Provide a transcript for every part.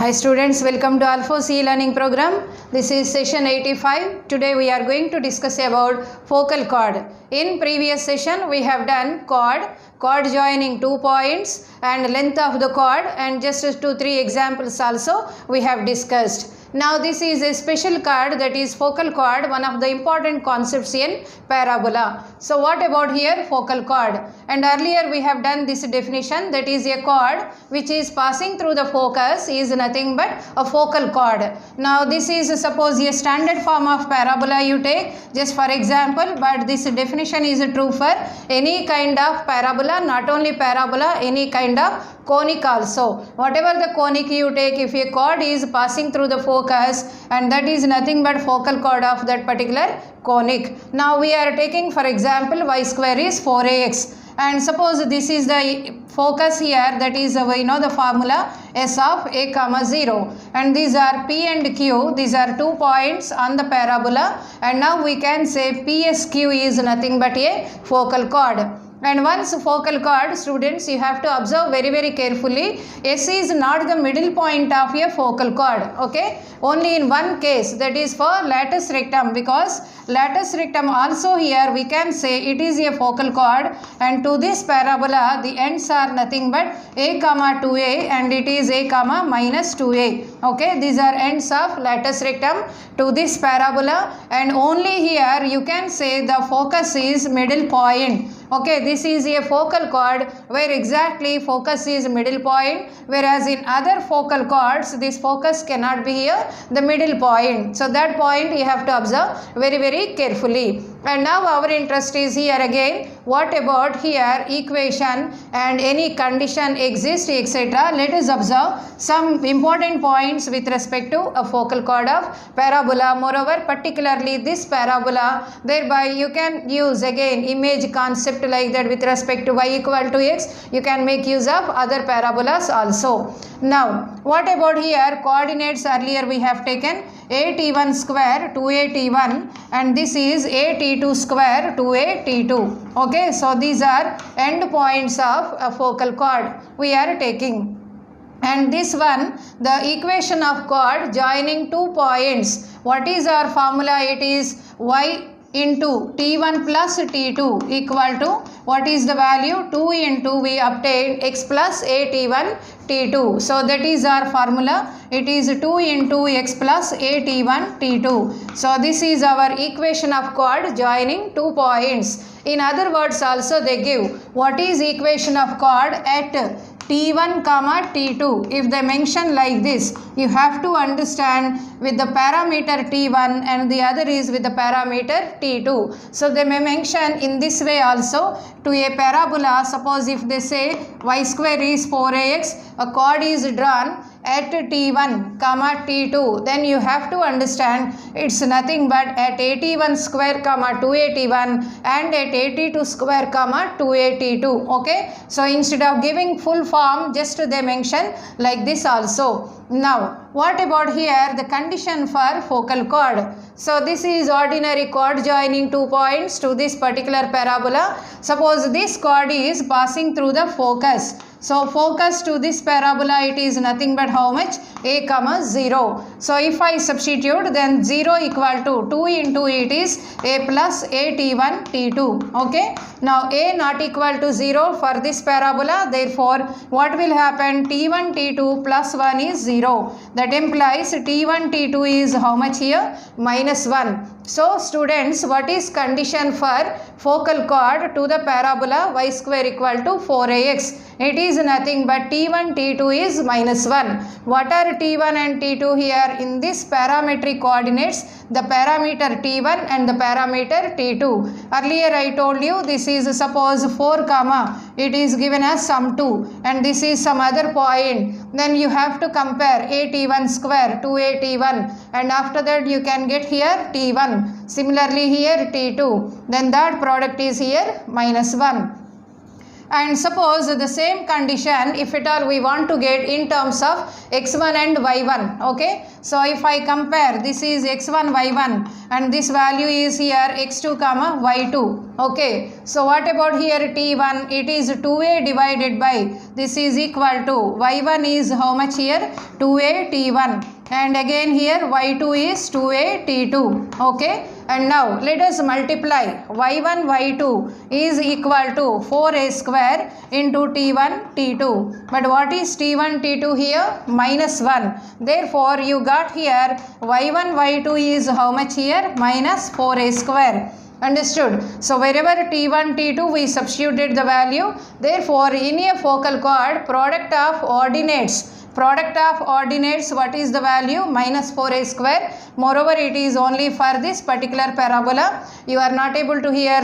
Hi students, welcome to Alphos e-learning program. This is session 85. Today we are going to discuss about focal chord. In previous session we have done chord joining 2 points and length of the chord, and just 2-3 examples also we have discussed. Now this is a special chord, that is focal chord, one of the important concepts in parabola. So what about here focal chord? And earlier we have done this definition, that is a chord which is passing through the focus is nothing but a focal chord. Now this is suppose a standard form of parabola you take just for example, but this definition is true for any kind of parabola, not only parabola, any kind of conic also. Whatever the conic you take, if a chord is passing through the focus, and that is nothing but focal chord of that particular conic. Now we are taking for example y square is 4ax, and suppose this is the focus here, that is the formula s of a comma 0, and these are p and q, these are 2 points on the parabola, and now we can say psq is nothing but a focal chord. And once focal chord, students, you have to observe very carefully, S is not the middle point of a focal chord, okay? Only in one case, that is for latus rectum, because latus rectum also here we can say it is a focal chord, and to this parabola the ends are nothing but a comma 2a, and it is a comma minus 2a, okay? These are ends of latus rectum to this parabola, and only here you can say the focus is middle point. Okay, this is a focal chord where exactly focus is middle point, whereas in other focal chords this focus cannot be here the middle point. So that point you have to observe very carefully. And now our interest is here again, what about here equation and any condition exists, etc. Let us observe some important points with respect to a focal chord of parabola. Moreover, particularly this parabola, thereby you can use again image concept like that with respect to y equal to x. You can make use of other parabolas also. Now what about here coordinates? Earlier we have taken at1 square 2at1, and this is at2 square 2at2. Okay, so these are end points of a focal chord we are taking. And this one, the equation of chord joining 2 points, what is our formula? It is y into t1 plus t2 equal to, what is the value? 2 into we obtain x plus at1 t2. So that is our formula. It is 2 into x plus at1 t2. So this is our equation of chord joining 2 points. In other words also they give what is equation of chord at t1 comma t2. If they mention like this, you have to understand with the parameter t1 and the other is with the parameter t2. So they may mention in this way also to a parabola. Suppose if they say y square is 4ax, a chord is drawn at t1 comma t2, then you have to understand it's nothing but at at1 square comma 2at1 and at at2 square comma 2at2. Okay, so instead of giving full form, just they mention like this also. Now what about here the condition for focal chord? So this is ordinary chord joining 2 points to this particular parabola. Suppose this chord is passing through the focus. So focus to this parabola, it is nothing but how much? A comma 0. So if I substitute, then 0 equal to 2 into it is a plus a t1 t2. Okay. Now a not equal to 0 for this parabola. Therefore what will happen? t1 t2 plus 1 is 0. That implies t1 t2 is how much here? Minus 1. So students, what is condition for focal chord to the parabola y square equal to 4ax? It is nothing but t1 t2 is minus 1. What are t1 and t2 here? In this parametric coordinates, the parameter t1 and the parameter t2. Earlier I told you this is suppose 4 comma, it is given as some 2, and this is some other point. Then you have to compare at1 square to at1, and after that you can get here t1. Similarly here t2. Then that product is here minus 1. And suppose the same condition, if at all we want to get in terms of x1 and y1, okay. So if I compare, this is x1, y1 and this value is here x2 comma y2, okay. So what about here t1? It is 2a divided by, this is equal to, y1 is how much here? 2a t1, and again here y2 is 2a t2, okay. And now let us multiply y1 y2 is equal to 4a square into t1 t2. But what is t1 t2 here? Minus 1. Therefore you got here y1 y2 is how much here? Minus 4a square. Understood? So wherever t1 t2 we substituted the value. Therefore in a focal chord, product of ordinates, what is the value? Minus 4a square. Moreover, it is only for this particular parabola. You are not able to here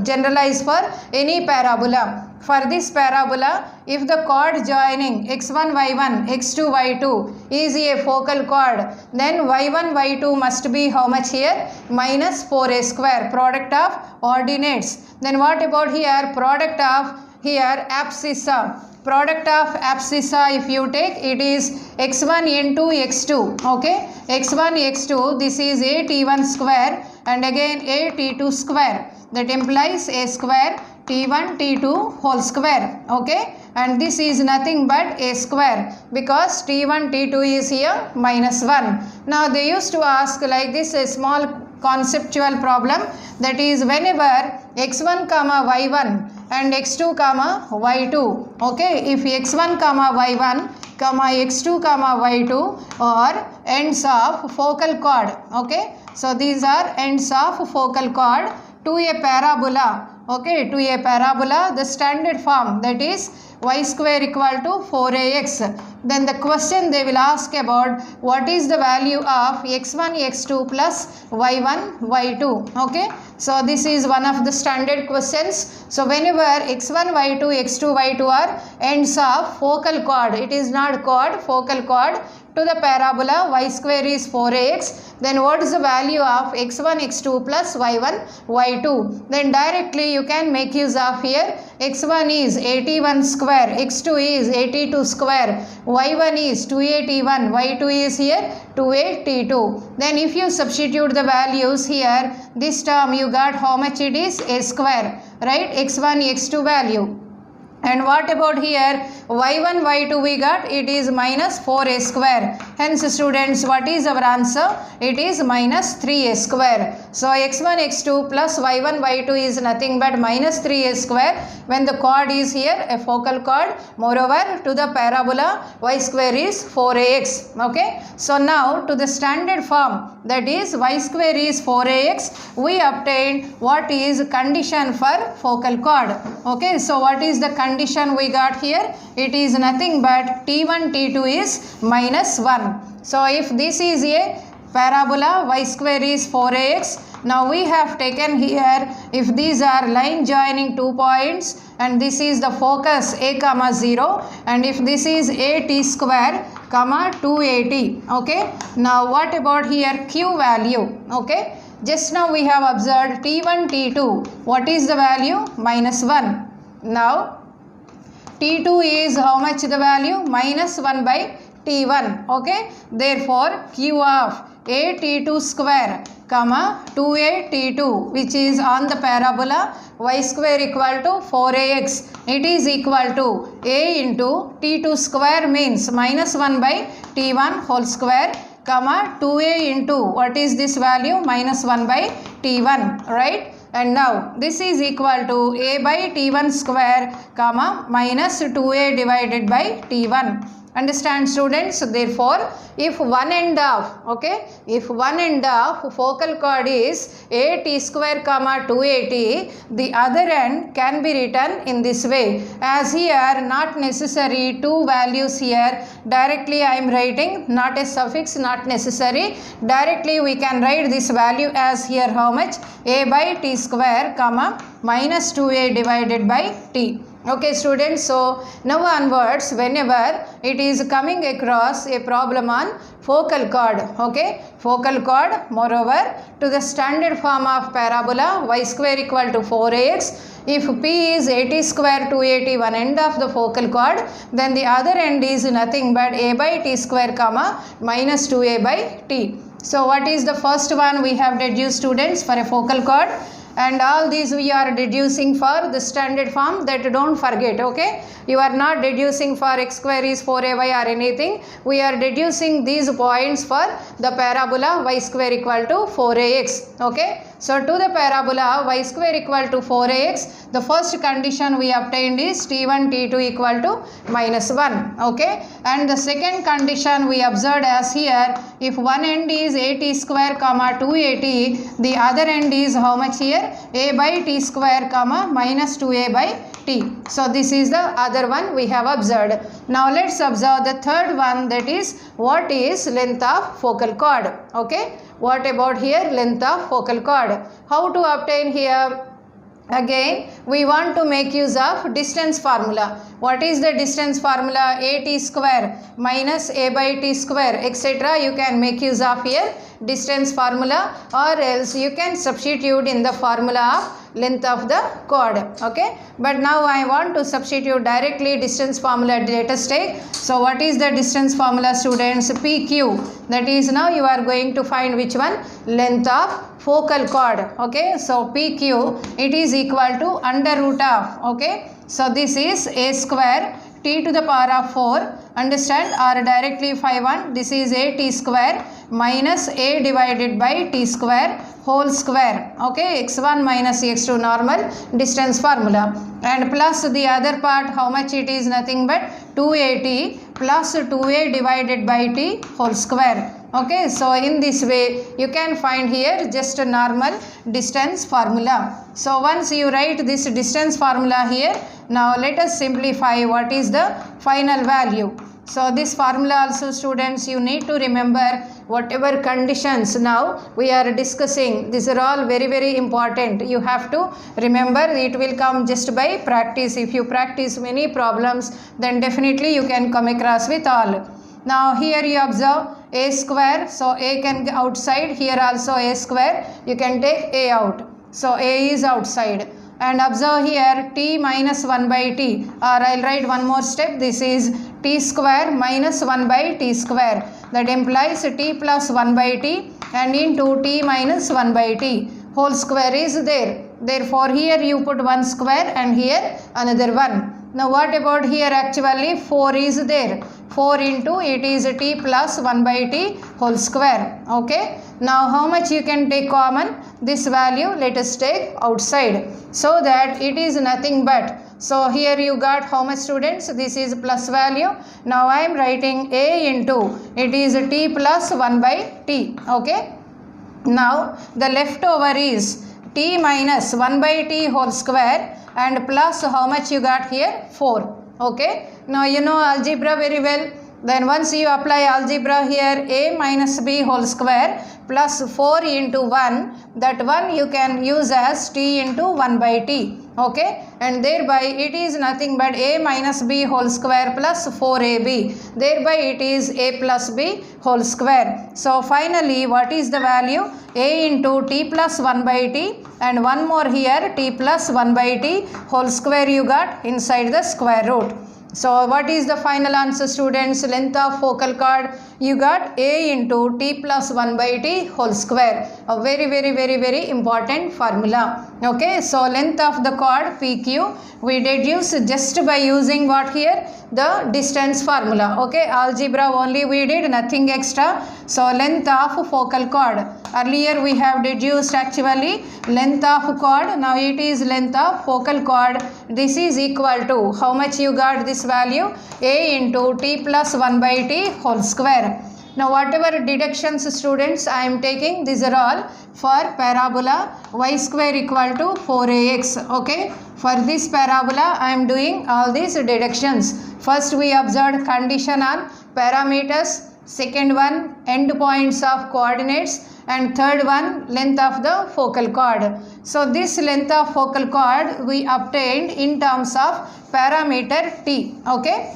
generalize for any parabola. For this parabola, if the chord joining x1 y1 x2 y2 is a focal chord, then y1 y2 must be how much here? Minus 4a square, product of ordinates. Then what about here? Product of here abscissa. Product of abscissa, if you take, it is x1 into x2, okay. x1 x2, this is a t1 square and again a t2 square. That implies a square t1 t2 whole square, okay. And this is nothing but a square because t1 t2 is here minus 1. Now they used to ask like this, a small conceptual problem, that is whenever x1 comma y1 and x2 comma y2, okay, if x1 comma y1 comma x2 comma y2 are ends of focal chord, okay. So these are ends of focal chord to a parabola, okay, to a parabola, the standard form, that is y square equal to 4ax. Then the question they will ask about what is the value of x1 x2 plus y1 y2, okay. So this is one of the standard questions. So whenever x1 y2 x2 y2 are ends of focal chord, it is not chord, focal chord to the parabola, y square is 4ax, then what is the value of x1 x2 plus y1 y2? Then directly you can make use of here, x1 is 81 square, x2 is 82 square, y1 is 281, y2 is here 282. Then if you substitute the values here, this term you got how much it is? A square, right? x1 x2 value. And what about here? y1 y2 we got, it is minus 4a square. Hence students, what is our answer? It is minus 3a square. So x1 x2 plus y1 y2 is nothing but minus 3a square when the chord is here a focal chord. Moreover, to the parabola y square is 4ax, okay. So now to the standard form, that is y square is 4ax, we obtained what is condition for focal chord, okay. So what is the condition we got here? It is nothing but t1 t2 is minus 1. So if this is a parabola, y square is 4ax. Now we have taken here, if these are line joining 2 points and this is the focus a comma 0, and if this is a t square comma 2at, okay. Now what about here q value, okay. Just now we have observed t1 t2, what is the value? Minus 1. Now t2 is how much the value? Minus 1 by t1, okay. Therefore q of a t2 square comma 2a t2, which is on the parabola y square equal to 4ax, it is equal to a into t2 square means minus 1 by t1 whole square comma 2a into what is this value? Minus 1 by t1, right. And now this is equal to a by t1 square comma minus 2a divided by t1. Understand students? Therefore, if one end of, okay, if one end of focal chord is a t square comma 2at, the other end can be written in this way. As here not necessary two values here, directly I am writing, not a suffix, not necessary. Directly we can write this value as here how much? A by t square comma minus 2a divided by t. Okay students, so now onwards whenever it is coming across a problem on focal chord, okay, focal chord, moreover to the standard form of parabola y square equal to 4ax, if p is 80 square 280 one end of the focal chord, then the other end is nothing but a by t square comma minus 2a by t. So what is the first one we have deduced students for a focal chord? And all these we are deducing for the standard form, that don't forget, okay. You are not deducing for x square is 4ay or anything. We are deducing these points for the parabola y square equal to 4ax, okay. So to the parabola y square equal to 4ax, the first condition we obtained is t1 t2 equal to minus 1, okay. And the second condition we observed as here, if one end is 80 square comma 280, the other end is how much here? A by t square comma minus 2a by t. So this is the other one we have observed. Now let's observe the third one, that is what is length of focal chord, okay. What about here? Length of focal chord. How to obtain here? Again we want to make use of distance formula. What is the distance formula? A t square minus a by t square etc. You can make use of here distance formula, or else you can substitute in the formula of length of the chord, okay. But now I want to substitute directly distance formula. Let us take, so what is the distance formula students? PQ, that is now you are going to find which one? Length of focal chord, okay. So PQ, it is equal to under root of, okay. So this is a square t to the power of 4, understand, or directly 5 this is a t square minus a divided by t square whole square, okay, x1 minus x2 normal distance formula, and plus the other part how much it is? Nothing but 280 plus 2a divided by t whole square, okay. So in this way you can find here just a normal distance formula. So once you write this distance formula here, now let us simplify what is the final value. So this formula also students you need to remember whatever conditions now we are discussing. These are all very very important. You have to remember, it will come just by practice. If you practice many problems, then definitely you can come across with all. Now here you observe a square, so a can go outside, here also a square, you can take a out. So a is outside. And observe here t minus 1 by t, or I will write one more step, this is t square minus 1 by t square, that implies t plus 1 by t and into t minus 1 by t whole square is there. Therefore here you put one square and here another one. Now what about here? Actually 4 is there, 4 into it is t plus 1 by t whole square, okay. Now how much you can take common? This value let us take outside, so that it is nothing but, so here you got how much students? This is plus value. Now I am writing a into it is t plus 1 by t, okay. Now the leftover is t minus 1 by t whole square and plus how much you got here? 4, okay. Now you know algebra very well. Then once you apply algebra here, a minus b whole square plus 4 into 1, that one you can use as t into 1 by t, okay. And thereby it is nothing but a minus b whole square plus 4ab, thereby it is a plus b whole square. So finally what is the value? A into t plus 1 by t and one more here t plus 1 by t whole square you got inside the square root. So what is the final answer students? Length of focal chord you got a into t plus 1 by t whole square, a very very very very important formula, okay. So length of the chord PQ we deduce just by using what here? The distance formula, okay. Algebra only we did, nothing extra. So length of focal chord, earlier we have deduced actually length of chord, now it is length of focal chord. This is equal to how much you got this value? A into t plus 1 by t whole square. Now whatever deductions students I am taking, these are all for parabola y square equal to 4ax, okay. For this parabola I am doing all these deductions. First we observed condition on parameters, second one end points of coordinates, and third one length of the focal cord. So this length of focal cord we obtained in terms of parameter T. Okay.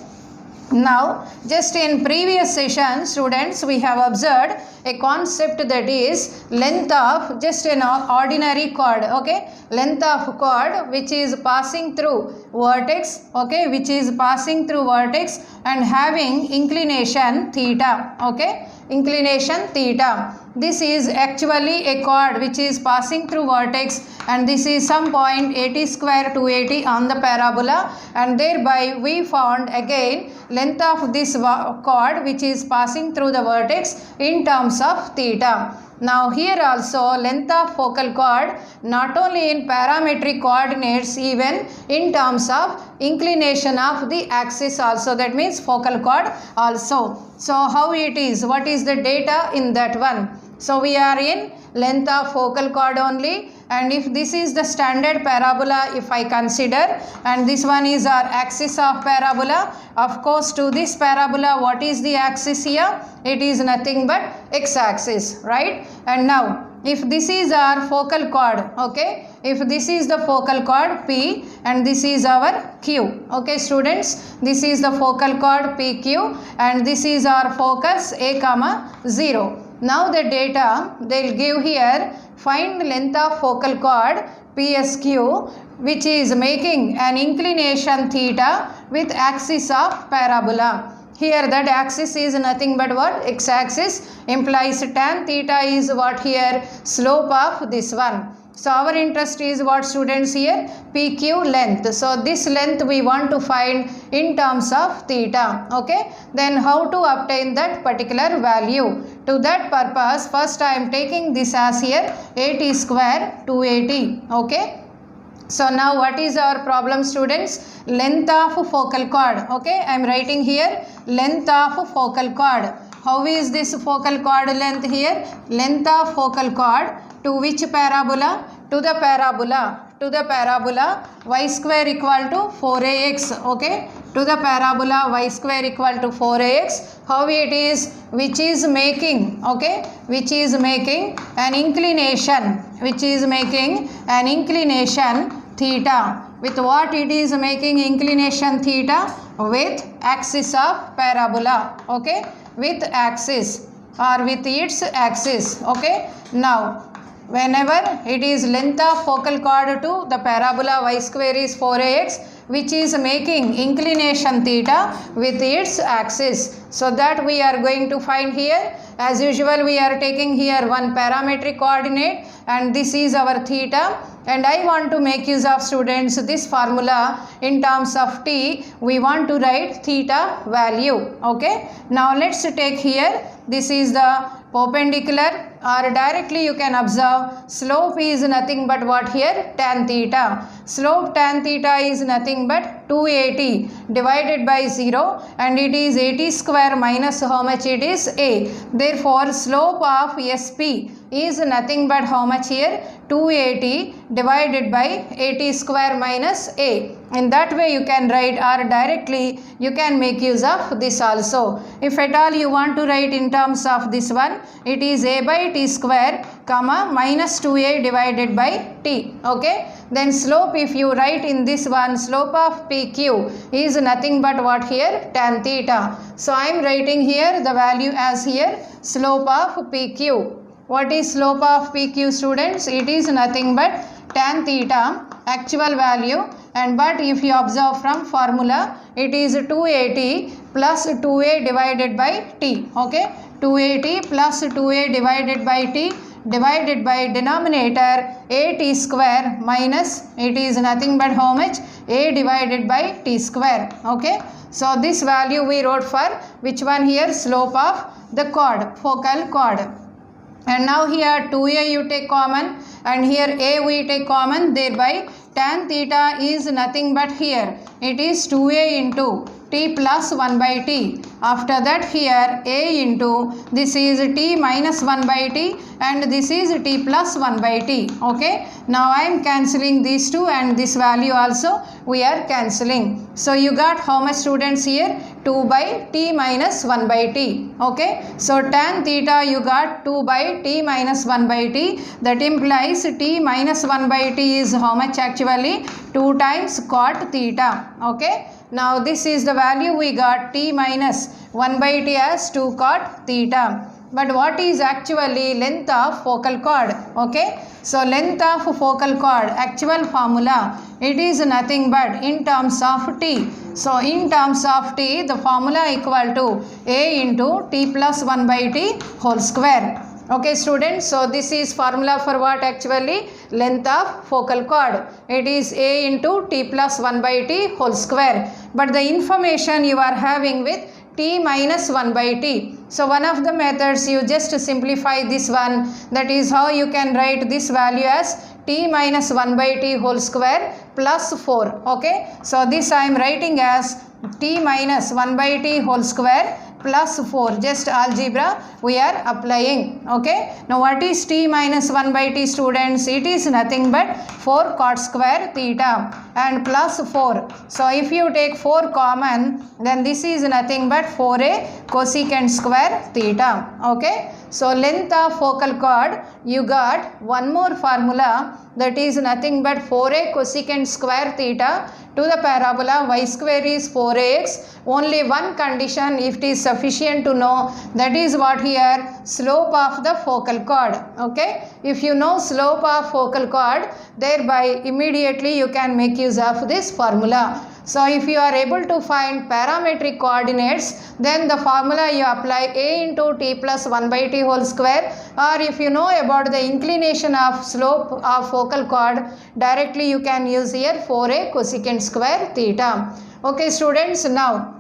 Now, just in previous session, students, we have observed a concept that is length of just an ordinary chord. Okay, length of chord which is passing through vertex. Okay, which is passing through vertex and having inclination theta. Okay, inclination theta. This is actually a chord which is passing through vertex, and this is some point 80 square 280 on the parabola, and thereby we found again length of this chord which is passing through the vertex in terms of theta. Now here also length of focal chord not only in parametric coordinates, even in terms of inclination of the axis also, that means focal chord also. So how it is, what is the data in that one? So we are in length of focal chord only, and if this is the standard parabola, if I consider, and this one is our axis of parabola, of course to this parabola what is the axis here? It is nothing but x-axis, right? And now if this is our focal chord, okay, if this is the focal chord P and this is our Q, okay students, this is the focal chord PQ and this is our focus A comma 0. Now the data they will give here, find length of focal chord PSQ which is making an inclination theta with axis of parabola. Here that axis is nothing but what? X-axis, implies tan theta is what here? Slope of this one. So our interest is what students here? PQ length. So this length we want to find in terms of theta. Okay. Then how to obtain that particular value? To that purpose, first I am taking this as here 80 square 280. Okay. So now what is our problem students? Length of focal chord. Okay. I am writing here length of focal chord. How is this focal chord length here? Length of focal chord to which parabola? To the parabola. To the parabola y square equal to 4ax. Okay. To the parabola y square equal to 4ax. How it is? Which is making, okay, which is making an inclination, which is making an inclination theta. With what it is making inclination theta? With axis of parabola. Okay. With axis or with its axis. Okay. Now whenever it is length of focal chord to the parabola y square is 4ax, which is making inclination theta with its axis. So that we are going to find here. As usual we are taking here one parametric coordinate and this is our theta, and I want to make use of students this formula in terms of t. We want to write theta value. Okay. Now let's take here, this is the perpendicular, or directly you can observe slope is nothing but what here? Tan theta. Slope tan theta is nothing but 280 divided by 0, and it is 80 square minus how much it is? A. Therefore slope of SP is nothing but how much here? 280 divided by 80 square minus A. In that way you can write, or directly you can make use of this also. If at all you want to write in terms of this one, it is A by T square comma minus 2A divided by T. Okay. Then slope, if you write in this one, slope of PQ is nothing but what here? Tan theta. So I am writing here the value as here slope of PQ. What is slope of PQ students? It is nothing but tan theta, actual value, and but if you observe from formula, it is 280 plus 2a divided by t. Okay, 280 plus 2a divided by t divided by denominator a t square minus, it is nothing but how much? A divided by t square. Okay, so this value we wrote for which one here? Slope of the chord, focal chord. And now here 2a you take common and here a we take common, thereby tan theta is nothing but here it is 2a into t plus 1 by t. After that here a into this is t minus 1 by t and this is t plus 1 by t. Okay, now I am cancelling these two and this value also we are cancelling. So you got how much students here? 2 by t minus 1 by t. Okay, so tan theta you got 2 by t minus 1 by t. That implies t minus 1 by t is how much actually? 2 times cot theta. Okay, now this is the value we got, t minus 1 by t as 2 cot theta. But what is actually length of focal chord? Okay, so length of focal chord, actual formula, it is nothing but in terms of t. So in terms of t, the formula equal to a into t plus 1 by t whole square. Okay students, so this is formula for what actually? Length of focal chord. It is a into t plus 1 by t whole square. But the information you are having with t minus 1 by t. So one of the methods, you just simplify this one. That is how you can write this value as t minus 1 by t whole square plus 4. Okay, so this I am writing as t minus 1 by t whole square plus 4. Just algebra we are applying. Okay, now what is t minus 1 by t students? It is nothing but 4 cot square theta and plus 4. So if you take 4 common, then this is nothing but 4a cosecant square theta. Okay, so length of focal chord, you got one more formula, that is nothing but 4a cosecant square theta to the parabola y square is 4ax. Only one condition if it is sufficient to know, that is what here, slope of the focal chord. Okay, if you know slope of focal chord, thereby immediately you can make use of this formula. So if you are able to find parametric coordinates, then the formula you apply a into t plus 1 by t whole square, or if you know about the inclination of slope of focal chord, directly you can use here 4a cosecant square theta. Okay students, now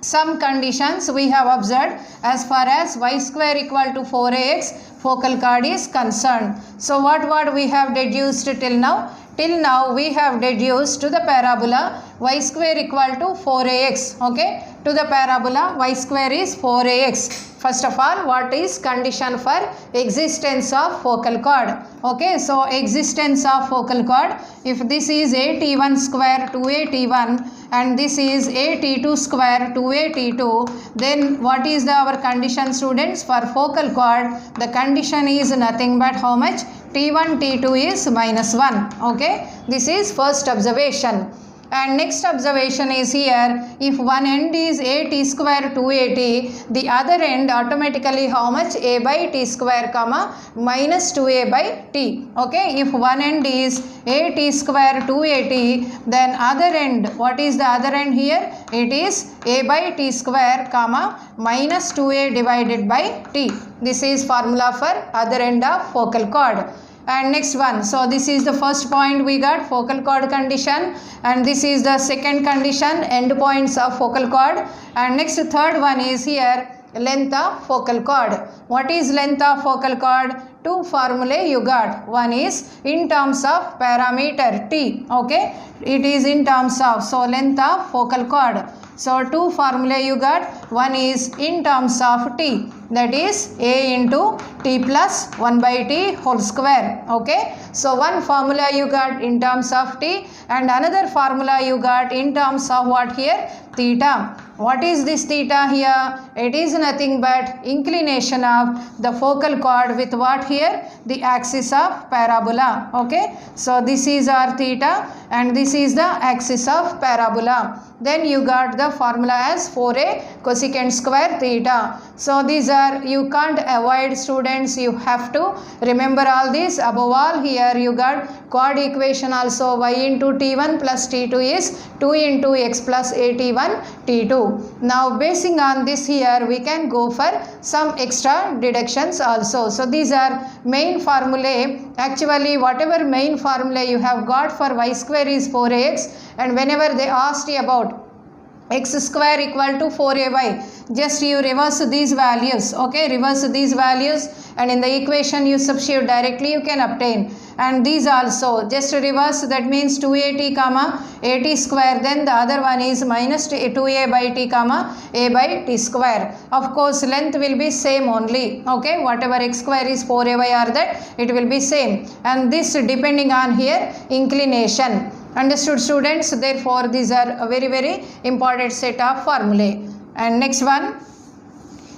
some conditions we have observed as far as y square equal to 4ax focal chord is concerned. So what we have deduced till now? Till now we have deduced to the parabola y square equal to 4ax. Okay, to the parabola y square is 4ax. First of all, what is condition for existence of focal chord? Okay, so existence of focal chord, if this is a t1 square 2a t1 and this is a t2 square 2a t2, then what is our condition students? For focal chord, the condition is nothing but how much? t1 t2 is minus 1. Okay, this is first observation. And next observation is here, if one end is a t square 2at, the other end automatically how much? A by t square comma minus 2a by t. Okay, if one end is a t square 2at, then other end, what is the other end here? It is a by t square comma minus 2a divided by t. This is formula for other end of focal chord. And next one, so this is the first point we got, focal chord condition, and this is the second condition, end points of focal chord. And next third one is here, length of focal chord. What is length of focal chord? Two formulae you got. One is in terms of parameter t. Okay, it is in terms of, so length of focal chord. So two formulae you got. One is in terms of t, that is a into t plus 1 by t whole square. Okay, so one formula you got in terms of t and another formula you got in terms of what here? Theta. What is this theta here? It is nothing but inclination of the focal chord with what here? The axis of parabola. Okay, so this is our theta and this is the axis of parabola. Then you got the formula as 4a cosecant square theta. So these are, you can't avoid students, you have to remember all this. Above all, here you got chord equation also, y into t1 plus t2 is 2 into x plus at1 t2. Now basing on this here, we can go for some extra deductions also. So these are main formulae. Actually whatever main formula you have got for y square is 4ax, and whenever they asked you about x square equal to 4ay, just you reverse these values. Okay, reverse these values and in the equation you substitute directly, you can obtain. And these also just reverse, that means 2at comma at square, then the other one is minus 2a by t comma a by t square. Of course length will be same only. Okay, whatever x square is 4ay or that, it will be same, and this depending on here inclination. Understood students? Therefore these are a very important set of formulae. And next one,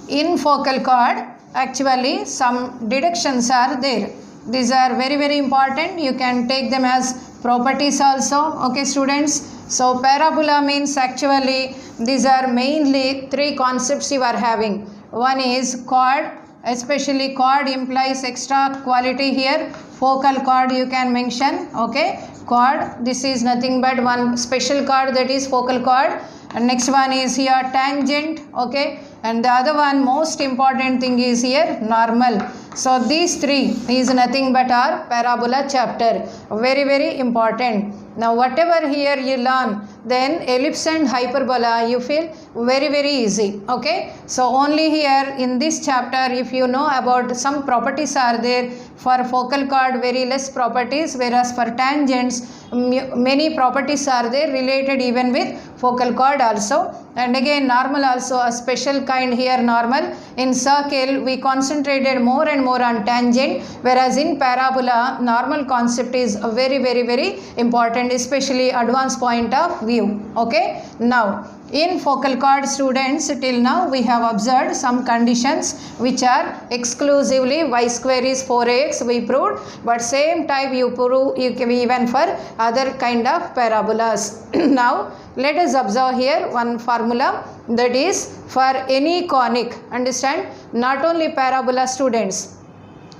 in focal chord actually some deductions are there. These are very very important. You can take them as properties also. Okay students. So parabola means actually these are mainly three concepts you are having. One is chord, especially chord implies extra quality here. Focal chord you can mention. Okay, chord, this is nothing but one special chord, that is focal chord. And next one is here tangent. Okay, and the other one most important thing is here normal. So these three is nothing but our parabola chapter. Very very important. Now whatever here you learn, then ellipse and hyperbola you feel very very easy. Okay, so only here in this chapter if you know about some properties are there. For focal chord very less properties, whereas for tangents many properties are there related even with focal chord also. And again normal also a special kind here normal. In circle we concentrated more and more on tangent, whereas in parabola normal concept is very very very important, especially advanced point of view. Okay, now in focal chord students till now we have observed some conditions which are exclusively y square is 4ax we proved, but same type you prove even for other kind of parabolas. Now let us observe here one formula, that is for any conic, understand, not only parabola students,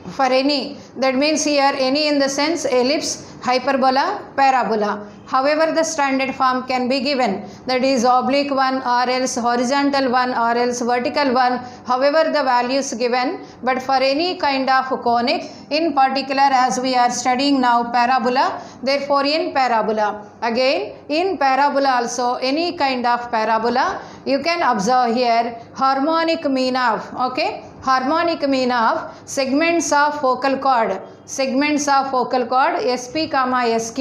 for any, that means here any in the sense ellipse, hyperbola, parabola. However the standard form can be given, that is oblique one or else horizontal one or else vertical one, however the values given. But for any kind of conic, in particular as we are studying now parabola, therefore in parabola, again in parabola also any kind of parabola you can observe here harmonic mean of, okay, harmonic mean of segments of focal chord. Segments of focal chord SP comma SQ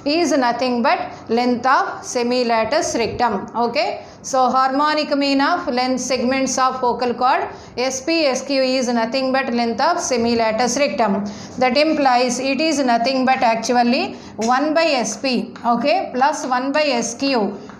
is nothing but length of semilatus rectum. Okay, so harmonic mean of length segments of focal chord SP SQ is nothing but length of semilatus rectum. That implies it is nothing but actually 1 by SP, okay, plus 1 by SQ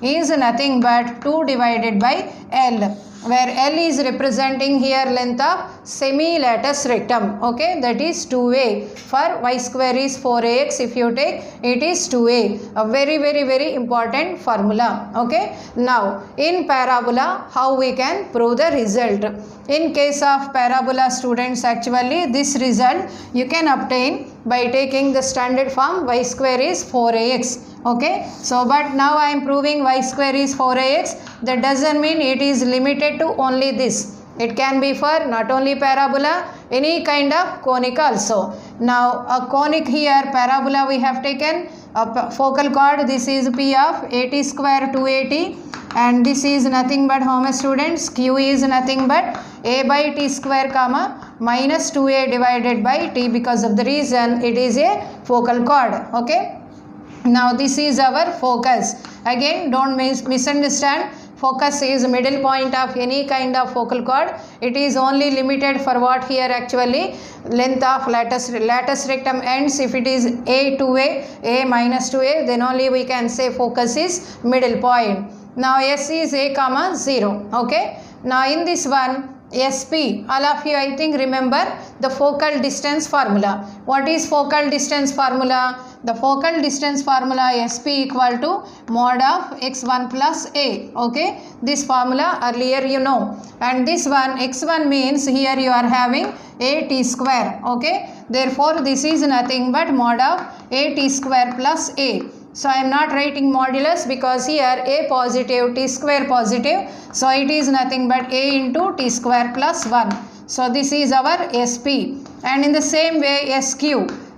is nothing but 2 divided by L, where L is representing here length of semilatus rectum. Okay, that is 2a. For y square is 4ax, if you take it is 2a. A very very very important formula. Okay, now in parabola how we can prove the result? In case of parabola students actually this result you can obtain by taking the standard form y square is 4ax. Okay, so but now I am proving y square is 4ax. That doesn't mean it is limited to only this. It can be for not only parabola, any kind of conic also. Now a conic here parabola we have taken a focal chord, this is P of 80 square 280, and this is nothing but how much students? Q is nothing but a by t square comma minus 2a divided by t, because of the reason it is a focal chord. Okay, now this is our focus. Again don't misunderstand. Focus is middle point of any kind of focal chord. It is only limited for what here actually length of latus rectum ends. If it is a to a minus 2a, then only we can say focus is middle point. Now S is a comma 0. Okay, now in this one SP, all of you I think remember the focal distance formula. What is focal distance formula? The focal distance formula SP equal to mod of x1 plus a. Okay, this formula earlier you know. And this one x1 means here you are having a t square. Okay, therefore this is nothing but mod of a t square plus a. So I am not writing modulus because here a positive, t square positive. So it is nothing but a into t square plus 1. So this is our SP. And in the same way SQ,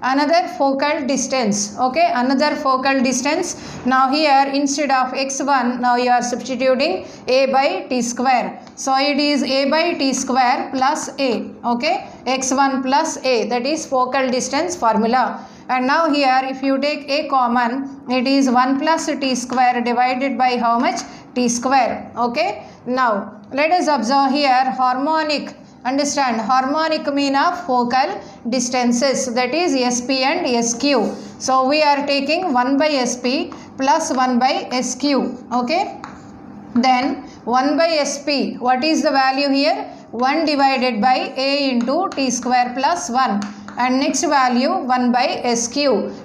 another focal distance. Okay, another focal distance. Now here instead of x1, now you are substituting a by t square. So it is a by t square plus a. Okay, x1 plus a, that is focal distance formula. And now here if you take a common, it is 1 plus t square divided by how much? T square. Okay, now let us observe here harmonic. Understand, harmonic mean of focal distances, that is SP and SQ. So we are taking 1 by SP plus 1 by SQ. Okay, then 1 by SP. What is the value here? 1 divided by A into T square plus 1. And next value 1 by SQ.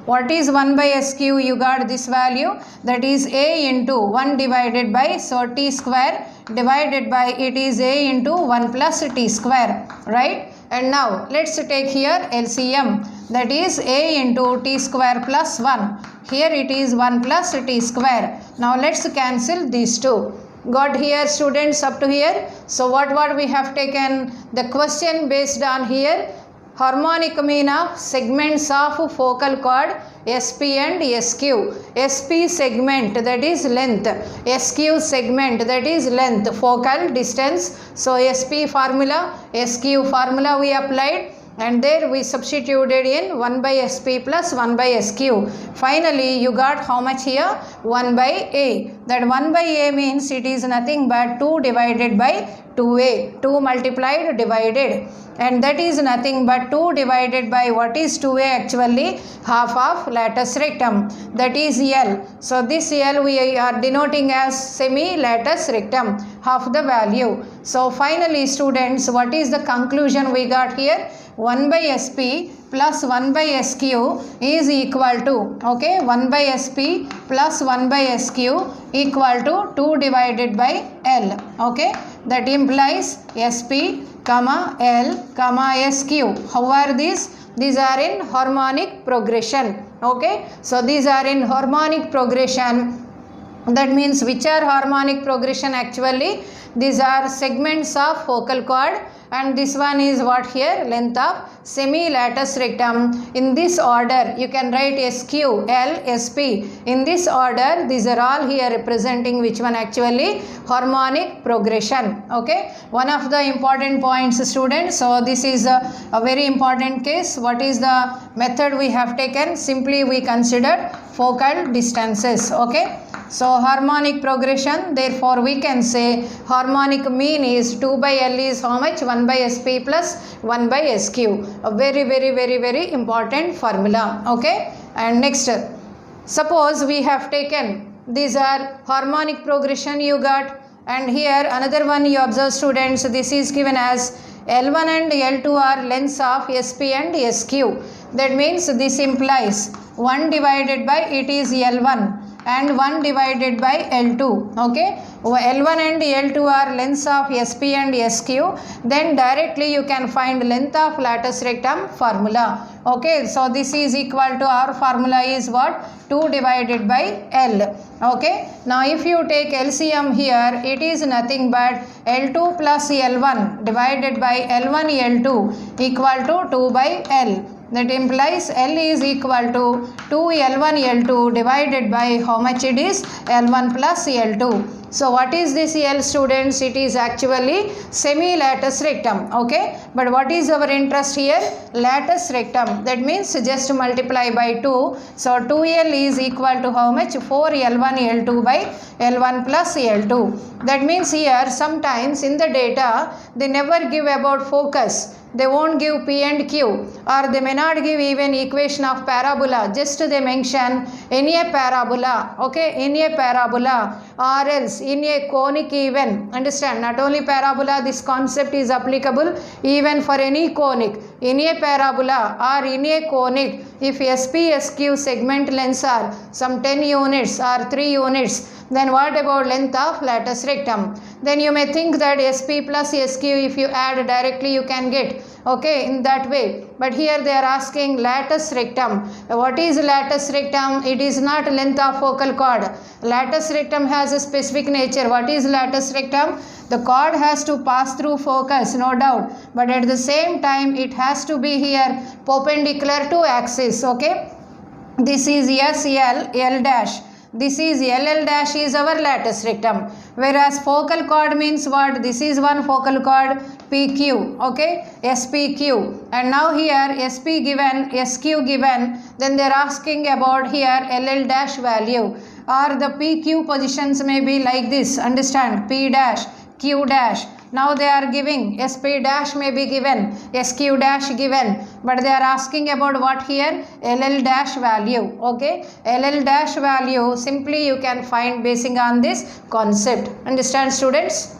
What is 1 by SQ? You got this value, that is A into 1 divided by, so T square divided by, it is A into 1 plus T square, right? And now let's take here LCM, that is A into T square plus 1. Here it is 1 plus T square. Now let's cancel these two. Got here students up to here? So what we have taken? The question based on here harmonic mean of segments of focal cord SP and SQ. SP segment, that is length. SQ segment, that is length, focal distance. So SP formula, SQ formula we applied, and there we substituted in 1 by SP plus 1 by SQ. Finally you got how much here? 1 by A. That 1 by A means it is nothing but 2 divided by 2A. 2 multiplied divided, and that is nothing but 2 divided by, what is 2A actually? Half of latus rectum, that is L. So this L we are denoting as semi-latus rectum, half the value. So finally students, what is the conclusion we got here? 1 by SP plus 1 by SQ is equal to, okay, 1 by SP plus 1 by SQ equal to 2 divided by L, okay. That implies SP, L, SQ. How are these? These are in harmonic progression, okay. So these are in harmonic progression. That means which are harmonic progression actually? These are segments of focal cord, and this one is what here? Length of semi-latus rectum. In this order you can write SQ, L, SP. In this order these are all here representing which one actually? Harmonic progression, okay. One of the important points students. So this is a very important case. What is the method we have taken? Simply we considered focal distances, okay. So harmonic progression, therefore we can say harmonic mean is 2 by L is how much? 1 by SP plus 1 by SQ. A very important formula, okay. And next, suppose we have taken, these are harmonic progression you got, and here another one you observe students, this is given as L1 and L2 are lengths of SP and SQ. That means this implies 1 divided by, it is L1, and 1 divided by L2, okay. L1 and L2 are lengths of SP and SQ. Then directly you can find length of latus rectum formula, okay. So this is equal to, our formula is what? 2 divided by L, okay. Now if you take LCM here, it is nothing but L2 plus L1 divided by L1 L2 equal to 2 by L. That implies L is equal to 2 L1 L2 divided by how much it is? L1 plus L2. So what is this L students? It is actually semi-latus rectum, okay. But what is our interest here? Latus rectum. That means just multiply by 2. So 2L is equal to how much? 4 L1 L2 by L1 plus L2. That means here sometimes in the data they never give about focus. They won't give P and Q, or they may not give even equation of parabola, just they mention in a parabola, okay, in a parabola, or else in a conic even. Understand, not only parabola, this concept is applicable even for any conic. In a parabola or in a conic, if SP SQ segment lengths are some 10 units or 3 units, then what about length of latus rectum? Then you may think that SP plus SQ, if you add directly you can get, okay, in that way. But here they are asking latus rectum. What is latus rectum? It is not length of focal cord. Latus rectum has a specific nature. What is latus rectum? The cord has to pass through focus, no doubt, but at the same time it has to be here perpendicular to axis, okay. This is SL, L dash. This is LL dash is our latus rectum. Whereas focal cord means what? This is one focal cord PQ, okay, SPQ. And now here SP given, SQ given, then they are asking about here LL dash value, or the PQ positions may be like this, understand, P dash, Q dash. Now they are giving SP dash may be given, SQ dash given, but they are asking about what here? LL dash value. Okay, LL dash value simply you can find basing on this concept. Understand students?